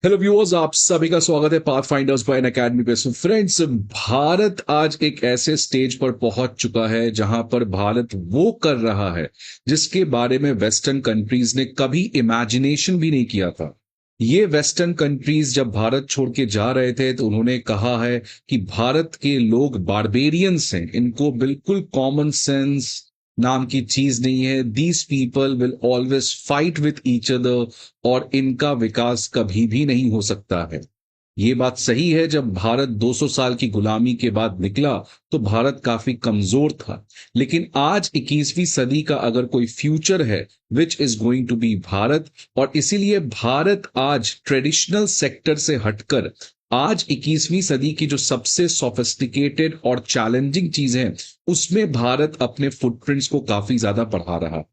Hello viewers, आप सभी का स्वागत है पाथफाइंडर्स बाय एकेडमी पे। सो फ्रेंड्स, भारत आज एक ऐसे स्टेज पर पहुंच चुका है जहां पर भारत वो कर रहा है जिसके बारे में वेस्टर्न कंट्रीज ने कभी इमेजिनेशन भी नहीं किया था। ये वेस्टर्न कंट्रीज जब भारत छोड़ के जा रहे थे तो उन्होंने कहा है कि भारत के लोग बारबेरियंस हैं, इनको बिल्कुल कॉमन सेंस नाम की चीज नहीं है। These people will always fight with each other और इनका विकास कभी भी नहीं हो सकता है। ये बात सही है, जब भारत 200 साल की गुलामी के बाद निकला तो भारत काफी कमजोर था, लेकिन आज 21वीं सदी का अगर कोई फ्यूचर है which is going to be Bharat. और इसीलिए भारत आज ट्रेडिशनल सेक्टर से हटकर आज 21वीं सदी की जो सबसे सोफिस्टिकेटेड और चैलेंजिंग चीज है उसमें भारत अपने फुटप्रिंट्स को काफी ज्यादा बढ़ा रहा।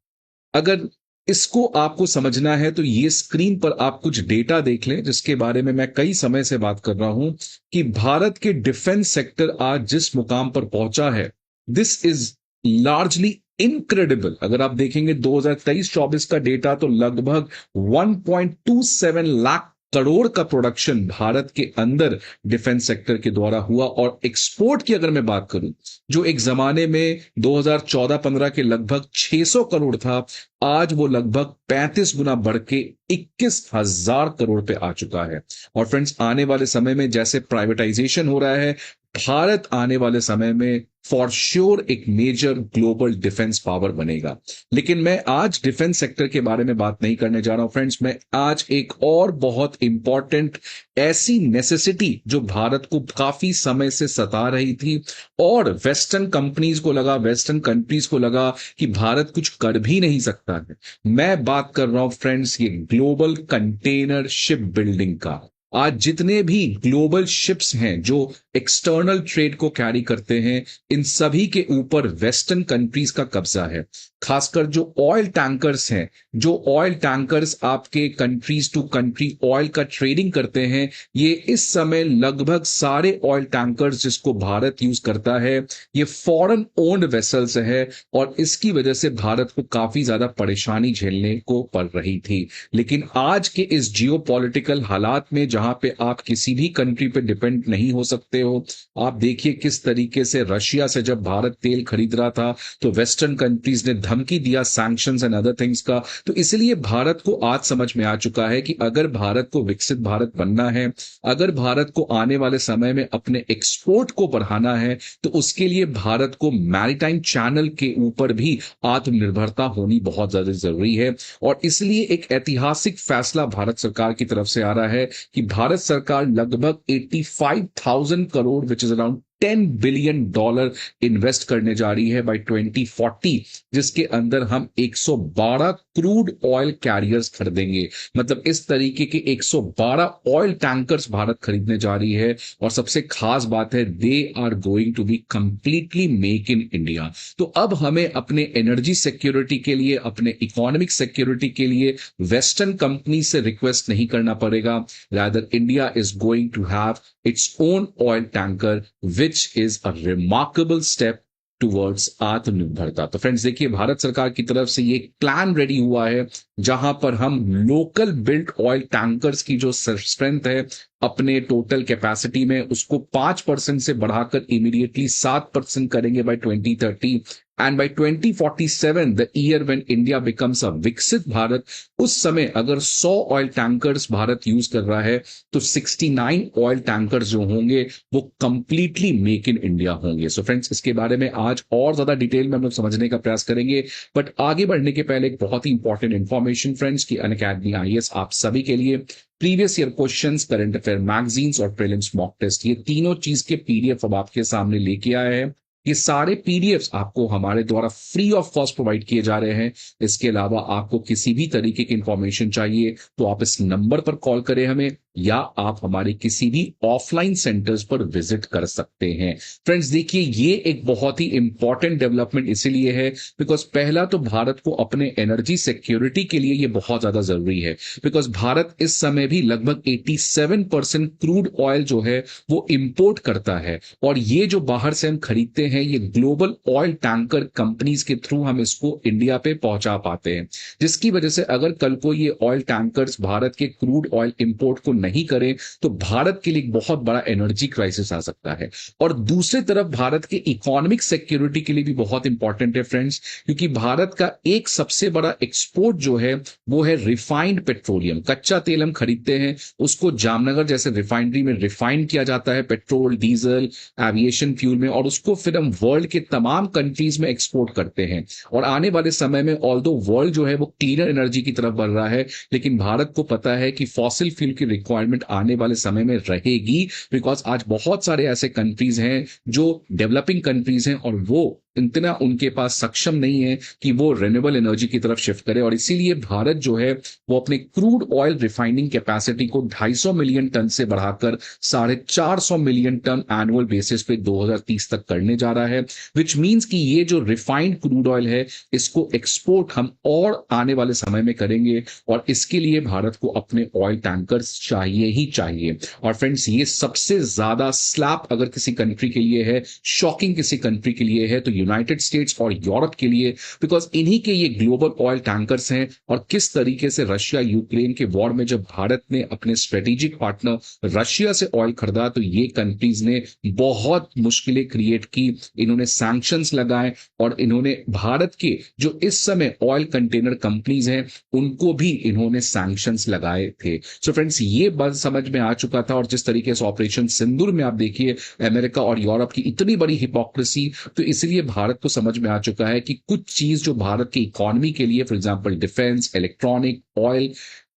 अगर इसको आपको समझना है तो ये स्क्रीन पर आप कुछ डेटा देख लें जिसके बारे में मैं कई समय से बात कर रहा हूं कि भारत के डिफेंस सेक्टर आज जिस मुकाम पर पहुंचा है, दिस इज लार्जली इनक्रेडिबल। अगर आप देखेंगे 2023-24 का डेटा तो लगभग 1.27 लाख करोड़ का प्रोडक्शन भारत के अंदर डिफेंस सेक्टर के द्वारा हुआ। और एक्सपोर्ट की अगर मैं बात करूं, जो एक जमाने में 2014-15 के लगभग 600 करोड़ था, आज वो लगभग 35 गुना बढ़ के 21,000 करोड़ पे आ चुका है। और फ्रेंड्स, आने वाले समय में जैसे प्राइवेटाइजेशन हो रहा है, भारत आने वाले समय में फॉर श्योर एक मेजर ग्लोबल डिफेंस पावर बनेगा। लेकिन मैं आज डिफेंस सेक्टर के बारे में बात नहीं करने जा रहा हूं फ्रेंड्स। मैं आज एक और बहुत इंपॉर्टेंट ऐसी नेसेसिटी जो भारत को काफी समय से सता रही थी और वेस्टर्न कंपनीज को लगा, वेस्टर्न कंट्रीज को लगा कि भारत कुछ कर भी नहीं सकता है। मैं बात कर रहा हूं फ्रेंड्स ये ग्लोबल कंटेनर शिप बिल्डिंग का। आज जितने भी ग्लोबल शिप्स हैं जो एक्सटर्नल ट्रेड को कैरी करते हैं, इन सभी के ऊपर वेस्टर्न कंट्रीज का कब्जा है। खासकर जो ऑयल टैंकर्स हैं, जो ऑयल टैंकर्स आपके कंट्रीज टू कंट्री ऑयल का ट्रेडिंग करते हैं, ये इस समय लगभग सारे ऑयल टैंकर्स जिसको भारत यूज करता है, ये फॉरेन ओन्ड वेसल्स है। और इसकी वजह से भारत को काफी ज्यादा परेशानी झेलने को पड़ रही थी। लेकिन आज के इस जियोपॉलिटिकल हालात में जहां पे आप किसी भी कंट्री पे डिपेंड नहीं हो सकते हो, आप देखिए किस तरीके से रशिया से जब भारत तेल खरीद रहा था तो वेस्टर्न कंट्रीज ने धमकी दिया सैंक्शंस एंड अदर थिंग्स का। तो इसलिए भारत को आज समझ में आ चुका है कि अगर भारत को विकसित भारत बनना है, अगर भारत को आने वाले समय में अपने एक्सपोर्ट को बढ़ाना है, तो उसके लिए भारत को मैरीटाइम चैनल के ऊपर भी आत्मनिर्भरता होनी बहुत ज्यादा जरूरी है। और इसलिए एक ऐतिहासिक फैसला भारत सरकार की तरफ से आ रहा है कि भारत सरकार लगभग 85,000 crore which is around $10 billion invest करने जा रही है बाय 2040, जिसके अंदर हम 112 क्रूड ऑयल कैरियर्स खरीदेंगे। मतलब इस तरीके के 112 ऑयल टैंकर्स भारत खरीदने जा रही है। और सबसे खास बात है, they are going to be completely make in India. तो अब हमें अपने एनर्जी सिक्योरिटी के लिए, अपने इकोनॉमिक सिक्योरिटी के लिए वेस्टर्न कंपनी से रिक्वेस्ट नहीं करना पड़ेगा। Rather India is going to have its own oil tanker, which is a remarkable step towards आत्मनिर्भरता। तो फ्रेंड्स देखिए, भारत सरकार की तरफ से ये प्लान रेडी हुआ है जहां पर हम लोकल बिल्ट ऑयल टैंकर्स की जो स्ट्रेंथ है अपने टोटल कैपेसिटी में, उसको 5% से बढ़ाकर इमीडिएटली 7% करेंगे by 2030। And by 2047, the year when India becomes a Viksit Bharat, उस समय अगर 100 ऑयल टैंकर्स भारत यूज कर रहा है तो 69 ऑयल टैंकर्स जो होंगे वो कंप्लीटली मेक इन इंडिया होंगे। सो फ्रेंड्स, इसके बारे में आज और ज्यादा डिटेल में हम लोग समझने का प्रयास करेंगे। बट आगे बढ़ने के पहले एक बहुत ही इंपॉर्टेंट इंफॉर्मेशन फ्रेंड्स की अनअकैडमी आईएएस आप सभी के लिए previous year questions, current affair magazines और प्रीलिम्स मॉक टेस्ट, ये तीनों चीज के पीडीएफ अब आपके सामने लेके आए हैं। ये सारे पीडीएफ्स आपको हमारे द्वारा फ्री ऑफ कॉस्ट प्रोवाइड किए जा रहे हैं। इसके अलावा आपको किसी भी तरीके की इंफॉर्मेशन चाहिए तो आप इस नंबर पर कॉल करें हमें, या आप हमारे किसी भी ऑफलाइन सेंटर्स पर विजिट कर सकते हैं। फ्रेंड्स देखिए, ये एक बहुत ही इंपॉर्टेंट डेवलपमेंट इसीलिए है बिकॉज पहला तो भारत को अपने एनर्जी सिक्योरिटी के लिए ये बहुत ज्यादा जरूरी है। बिकॉज भारत इस समय भी लगभग 87% क्रूड ऑयल जो है वो इंपोर्ट करता है, और ये जो बाहर से हम खरीदते हैं ये ग्लोबल ऑयल टैंकर कंपनीज के थ्रू हम इसको इंडिया पे पहुंचा पाते हैं। जिसकी वजह से अगर कल को ये ऑयल टैंकर्स भारत के क्रूड ऑयल इंपोर्ट को नहीं करें तो भारत के लिए एक बहुत बड़ा एनर्जी क्राइसिस आ सकता है। और दूसरी तरफ भारत के इकोनॉमिक सिक्योरिटी के लिए भी बहुत इंपॉर्टेंट है फ्रेंड्स, क्योंकि भारत का एक सबसे बड़ा एक्सपोर्ट जो है वो है रिफाइंड पेट्रोलियम। कच्चा तेल हम खरीदते हैं, उसको जामनगर जैसे रिफाइनरी में रिफाइन किया जाता है, पेट्रोल, डीजल, एविएशन फ्यूल में, और उसको फिर हम वर्ल्ड के तमाम कंट्रीज में एक्सपोर्ट करते हैं। और आने वाले समय में ऑल्दो वर्ल्ड जो है वो क्लीनर एनर्जी की तरफ बढ़ रहा है, लेकिन भारत को पता है कि फॉसिल फ्यूल की रिक्वायरमेंट आने वाले समय में रहेगी, बिकॉज आज बहुत सारे ऐसे कंट्रीज हैं जो डेवलपिंग कंट्रीज हैं और वो इतना उनके पास सक्षम नहीं है कि वो रिन्यूएबल एनर्जी की तरफ शिफ्ट करे। और इसीलिए भारत जो है वो अपने क्रूड ऑयल रिफाइनिंग कैपेसिटी को 250 मिलियन टन से बढ़ाकर 450 मिलियन टन एनुअल बेसिस पे 2030 तक करने जा रहा है, विच मींस कि ये जो रिफाइंड क्रूड ऑयल है इसको एक्सपोर्ट हम और आने वाले समय में करेंगे। और इसके लिए भारत को अपने ऑयल टैंकर्स चाहिए ही चाहिए। और फ्रेंड्स, ये सबसे ज्यादा स्लैप अगर किसी कंट्री के लिए है, शॉकिंग किसी कंट्री के लिए है, तो यूनाइटेड स्टेट्स और यूरोप के लिए, बिकॉज इन्हीं के ये ग्लोबल ऑयल टैंकर्स हैं। और किस तरीके से रशिया यूक्रेन के वॉर में जब भारत ने अपने स्ट्रेटेजिक पार्टनर रशिया से ऑयल खरीदा तो ये कंट्रीज ने बहुत मुश्किलें क्रिएट की, इन्होंने सैंक्शंस लगाए और इन्होंने भारत के जो इस समय ऑयल कंटेनर कंपनीज हैं उनको भी इन्होंने सैंक्शंस लगाए थे। सो फ्रेंड्स, ये बात समझ में आ चुका था। और जिस तरीके से ऑपरेशन सिंदूर में आप देखिए अमेरिका और यूरोप की इतनी बड़ी हिपोक्रेसी, तो इसलिए भारत को समझ में आ चुका है कि कुछ चीज जो भारत की इकोनॉमी के लिए, for example defence, electronic, oil,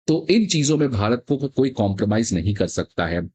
तो इन चीजों में भारत को कोई कॉम्प्रोमाइज नहीं कर सकता है।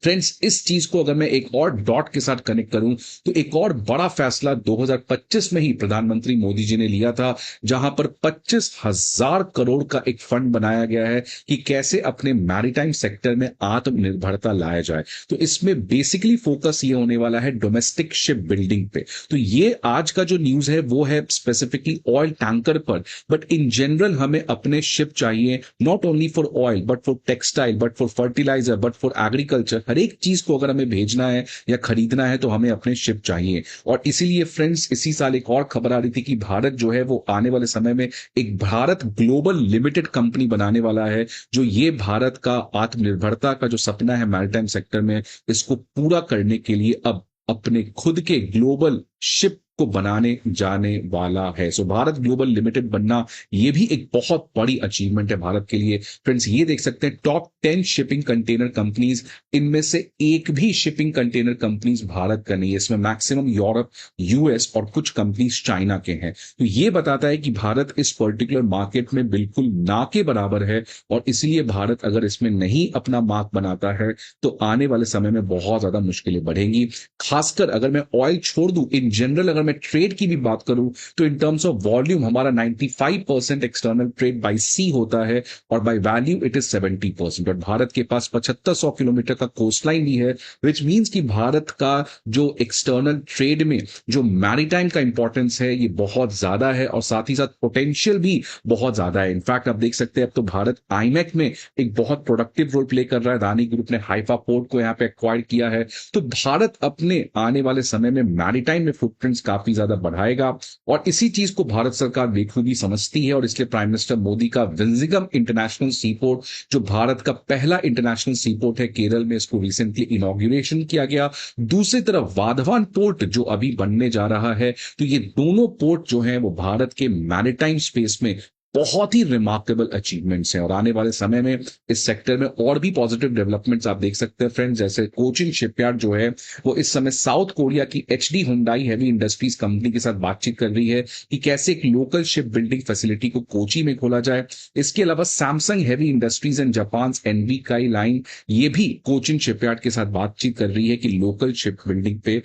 फ्रेंड्स, इस चीज को अगर मैं एक और डॉट के साथ कनेक्ट करूं तो एक और बड़ा फैसला 2025 में ही प्रधानमंत्री मोदी जी ने लिया था, जहां पर 25,000 करोड़ का एक फंड बनाया गया है कि कैसे अपने मैरीटाइम सेक्टर में आत्मनिर्भरता लाया जाए। तो इसमें बेसिकली फोकस ये होने वाला है डोमेस्टिक शिप बिल्डिंग पे। तो ये आज का जो न्यूज है वो है स्पेसिफिकली ऑयल टैंकर पर, बट इन जनरल हमें अपने शिप चाहिए, not only for oil but for textile, but for fertiliser, but for agriculture. हर एक चीज को अगर हमें भेजना है या खरीदना है तो हमें अपने शिप चाहिए। और इसीलिए फ्रेंड्स, इसी साल एक और खबर आ रही थी कि भारत जो है वो आने वाले समय में एक भारत ग्लोबल लिमिटेड कंपनी बनाने वाला है, जो ये भारत का आत्मनिर्भरता का जो सपना है मैरीटाइम सेक्टर में, इसको पूरा करने के लिए अब अपने खुद के ग्लोबल शिप को बनाने जाने वाला है। सो भारत ग्लोबल लिमिटेड बनना ये भी एक बहुत बड़ी अचीवमेंट है भारत के लिए। फ्रेंड्स, ये देख सकते हैं टॉप 10 शिपिंग कंटेनर कंपनीज, इनमें से एक भी शिपिंग कंटेनर कंपनीज भारत का नहीं है। इसमें मैक्सिमम यूरोप, यूएस और कुछ कंपनीज चाइना के हैं। तो ये बताता है कि भारत इस पर्टिकुलर मार्केट में बिल्कुल ना के बराबर है। और इसलिए भारत अगर इसमें नहीं अपना मार्क बनाता है तो आने वाले समय में बहुत ज्यादा मुश्किलें बढ़ेंगी। खासकर अगर मैं ऑयल छोड़ दूं, इन जनरल अगर मैं ट्रेड की भी बात करूं तो इन टर्म्स ऑफ वॉल्यूम हमारा 95% एक्सटर्नल ट्रेड बाय सी होता है और बाय वैल्यू इट इज 70%। और भारत के पास 7500 किलोमीटर का कोस्टलाइन भी है, विच मींस कि भारत का जो एक्सटर्नल ट्रेड में जो मैरीटाइम का इंपॉर्टेंस है ये बहुत ज्यादा है और साथ ही साथ पोटेंशियल भी बहुत ज्यादा है। इनफैक्ट आप देख सकते हैं अब तो भारत आईमेक में एक बहुत प्रोडक्टिव रोल प्ले कर रहा है। अदानी ग्रुप ने हाइफा पोर्ट को यहां पे एक्वायर किया है। तो भारत अपने आने वाले समय में मैरीटाइम में फुटप्रिंट्स काफी ज्यादा बढ़ाएगा और इसी चीज को भारत सरकार बेखूबी समझती है। और इसलिए प्राइम मिनिस्टर मोदी का विंजिगम इंटरनेशनल सी पोर्ट, जो भारत का पहला इंटरनेशनल सी पोर्ट है केरल में, इसको रिसेंटली इनॉग्रेशन किया गया। दूसरी तरफ वाधवान पोर्ट जो अभी बनने जा रहा है, तो ये दोनों पोर्ट जो हैं वो भारत के मैरीटाइम स्पेस में बहुत ही रिमार्केबल अचीवमेंट्स हैं। और आने वाले समय में इस सेक्टर में और भी पॉजिटिव डेवलपमेंट्स आप देख सकते हैं फ्रेंड्स, जैसे कोचिन शिपयार्ड जो है वो इस समय साउथ कोरिया की HD Hyundai heavy industries company के साथ बातचीत कर रही है कि कैसे एक लोकल शिप बिल्डिंग फैसिलिटी को कोची में खोला जाए। इसके अलावा Samsung Heavy Industries and Japan एनवी काई लाइन ये भी कोचिन शिपयार्ड के साथ बातचीत कर रही है कि लोकल शिप बिल्डिंग पे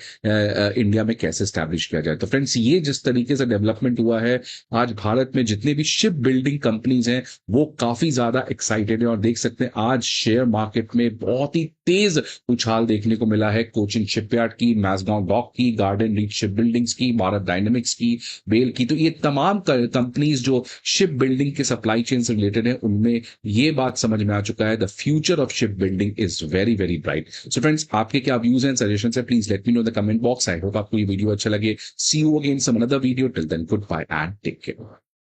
इंडिया में कैसे स्टैब्लिश किया जाए। तो फ्रेंड्स, ये जिस तरीके से डेवलपमेंट हुआ है, आज भारत में जितने भी शिप बिल्डिंग कंपनीज हैं वो काफी ज्यादा एक्साइटेड है। और देख सकते हैं आज शेयर मार्केट में बहुत ही तेज उछाल देखने को मिला है कोचिन शिपयार्ड की, मैसगांव डॉक की, गार्डन रीच शिप बिल्डिंग्स की, भारत डायनेमिक्स की, बेल की। तो ये तमाम कंपनीज जो शिप बिल्डिंग के सप्लाई चेन से रिलेटेड है, उनमें ये बात समझ में आ चुका है the future of ship building is very very bright. So friends, आपके क्या व्यूज एंड सजेशन है, please let me know the comment box. I hope आपको ये वीडियो अच्छा लगे। See you again some another video. Till then, good bye and take care.